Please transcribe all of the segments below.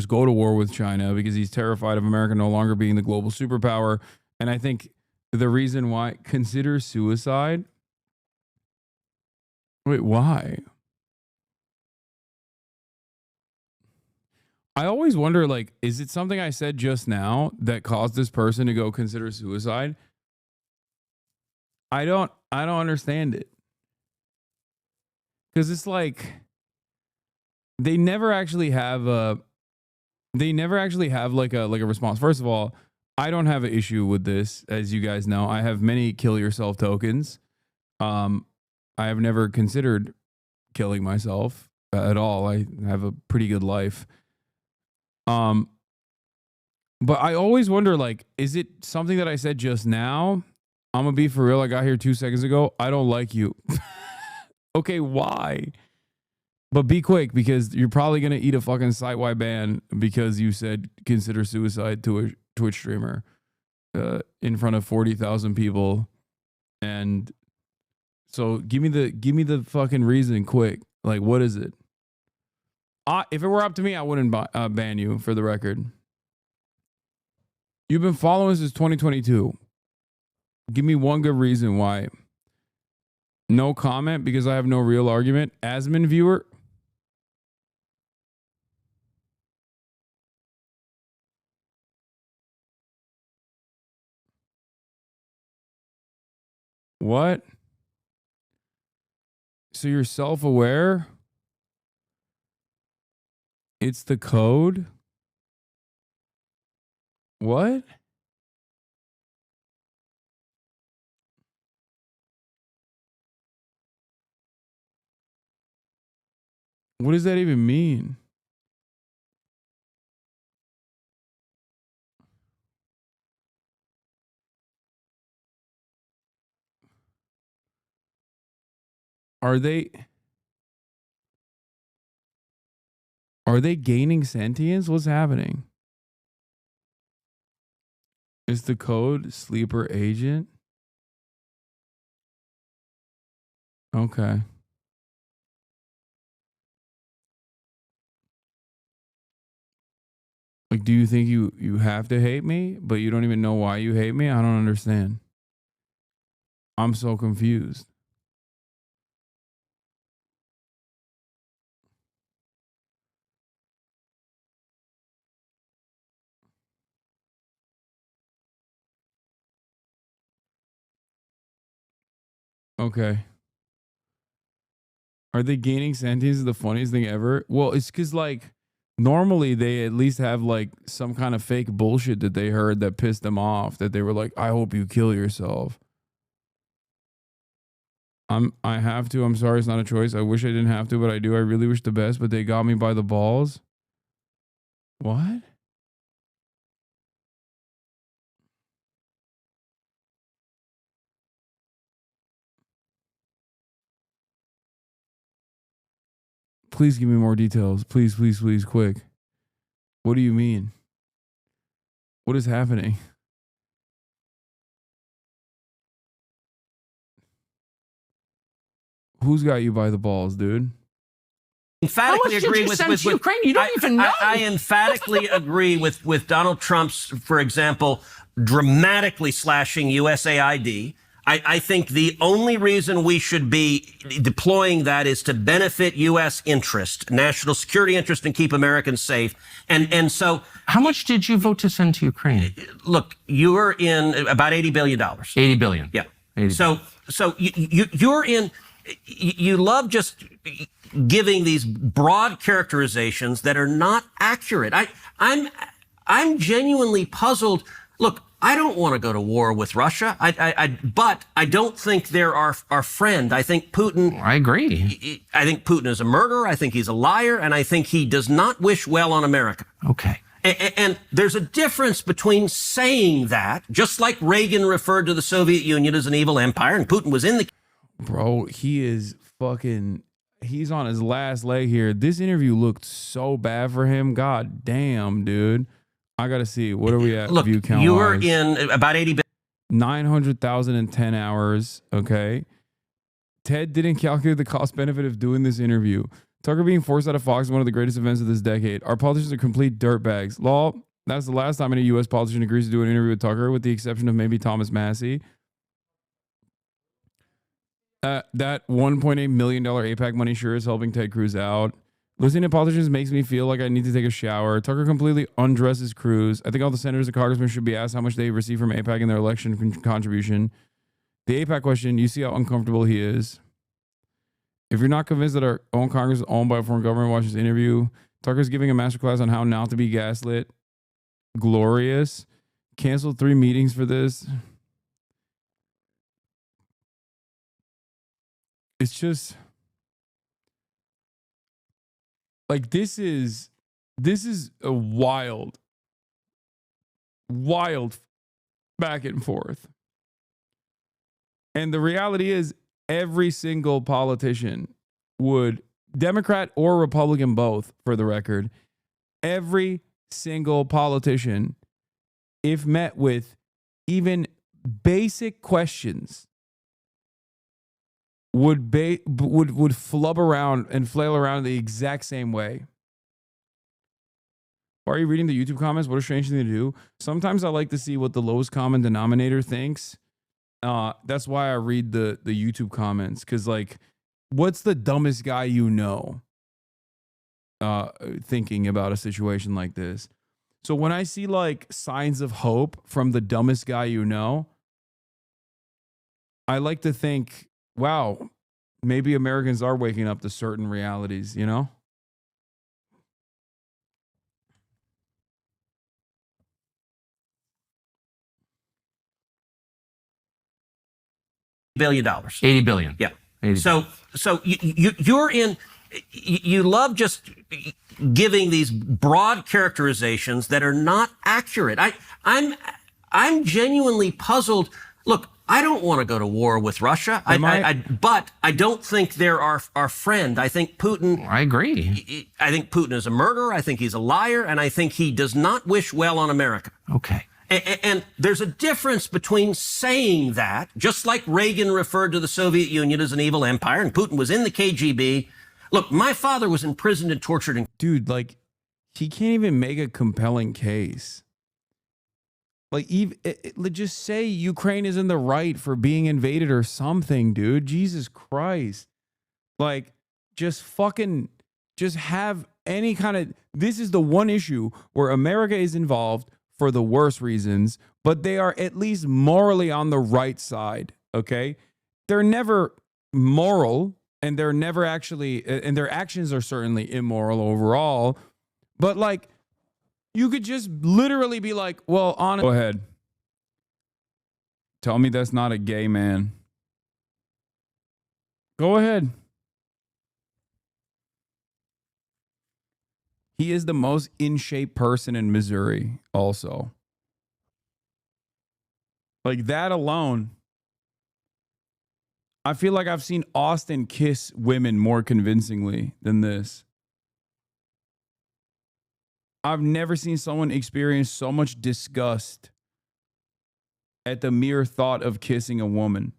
just go to war with China because he's terrified of America no longer being the global superpower. And I think the reason why consider suicide. Wait, why? I always wonder, like, is it something I said just now that caused this person to go consider suicide? I don't understand it. Because it's like they never actually have like a response. First of all, I don't have an issue with this, as you guys know. I have many kill yourself tokens. I have never considered killing myself at all. I have a pretty good life. But I always wonder, like, is it something that I said just now? I'm gonna be for real. I got here 2 seconds ago. I don't like you. Okay, why? But be quick, because you're probably gonna eat a fucking site-wide ban because you said consider suicide to a Twitch streamer in front of 40,000 people. And so give me the fucking reason quick. Like, what is it? If it were up to me, I wouldn't ban you, for the record. You've been following since 2022. Give me one good reason why. No comment because I have no real argument. Asmin viewer. What? So you're self-aware? It's the code? What? What does that even mean? Are they gaining sentience? What's happening? Is the code sleeper agent? Okay. Like, do you think you have to hate me, but you don't even know why you hate me? I don't understand. I'm so confused. Okay. Are they gaining sentience? Is the funniest thing ever? Well, it's because, like, normally they at least have, like, some kind of fake bullshit that they heard that pissed them off, that they were like, I hope you kill yourself. I have to. I'm sorry, it's not a choice. I wish I didn't have to, but I do. I really wish the best, but they got me by the balls. What? Please give me more details. Please, please, please, quick. What do you mean? What is happening? Who's got you by the balls, dude? Emphatically agree with Ukraine. You don't even know. I emphatically agree with Donald Trump's, for example, dramatically slashing USAID. I think the only reason we should be deploying that is to benefit U.S. interest, national security interest, and keep Americans safe. And so, how much did you vote to send to Ukraine? Look, you're in about $80 billion. $80 billion. Yeah. 80 so you're in. You love just giving these broad characterizations that are not accurate. I'm genuinely puzzled. Look, I don't want to go to war with Russia. But I don't think they're our friend. I think Putin. I agree. I think Putin is a murderer. I think he's a liar, and I think he does not wish well on America. Okay. And there's a difference between saying that, just like Reagan referred to the Soviet Union as an evil empire, and Putin was in the. Bro, he is fucking. He's on his last leg here. This interview looked so bad for him. God damn, dude. I gotta see. What are we at? Look, view count you were in about 80 billion. 900,000 in 10 hours. Okay. Ted didn't calculate the cost benefit of doing this interview. Tucker being forced out of Fox is one of the greatest events of this decade. Our politicians are complete dirtbags. Lol. That's the last time any U.S. politician agrees to do an interview with Tucker, with the exception of maybe Thomas Massey. That $1.8 million APAC money sure is helping Ted Cruz out. Listening to politicians makes me feel like I need to take a shower. Tucker completely undresses Cruz. I think all the senators and congressmen should be asked how much they receive from APAC in their election contribution. The APAC question, you see how uncomfortable he is. If you're not convinced that our own Congress is owned by a foreign government, watch this interview. Tucker's giving a masterclass on how not to be gaslit. Glorious. Canceled 3 meetings for this. It's just like this is a wild back and forth. And the reality is every single politician would, Democrat or Republican both, for the record, every single politician, if met with even basic questions, would flub around and flail around the exact same way. Are you reading the YouTube comments? What a strange thing to do. Sometimes I like to see what the lowest common denominator thinks. That's why I read the YouTube comments, because like, what's the dumbest guy you know thinking about a situation like this? So when I see like signs of hope from the dumbest guy you know, I like to think, wow, maybe Americans are waking up to certain realities, you know? $80 billion. $80 billion. Yeah. 80 So you're in. You love just giving these broad characterizations that are not accurate. I'm genuinely puzzled. Look, I don't want to go to war with Russia. But I don't think they're our friend. I think Putin. I agree. I think Putin is a murderer. I think he's a liar, and I think he does not wish well on America. Okay. And there's a difference between saying that, just like Reagan referred to the Soviet Union as an evil empire, and Putin was in the KGB. Look, my father was imprisoned and tortured. Dude, like, he can't even make a compelling case. Like, just say Ukraine is in the right for being invaded or something, dude. Jesus Christ. Like, just have any kind of... This is the one issue where America is involved for the worst reasons, but they are at least morally on the right side, okay? They're never moral, and they're never actually... And their actions are certainly immoral overall, but, like, you could just literally be like, well, go ahead. Tell me that's not a gay man. Go ahead. He is the most in shape person in Missouri also. Like that alone. I feel like I've seen Austin kiss women more convincingly than this. I've never seen someone experience so much disgust at the mere thought of kissing a woman.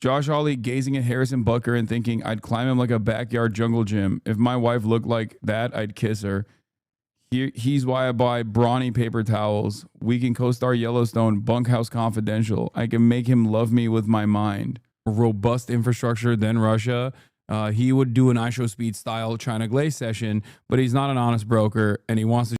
Josh Hawley gazing at Harrison Butker and thinking, I'd climb him like a backyard jungle gym. If my wife looked like that, I'd kiss her. He's why I buy brawny paper towels. We can co-star Yellowstone, Bunkhouse Confidential. I can make him love me with my mind. Robust infrastructure than Russia. He would do an iShow Speed style China Glaze session, but he's not an honest broker and he wants to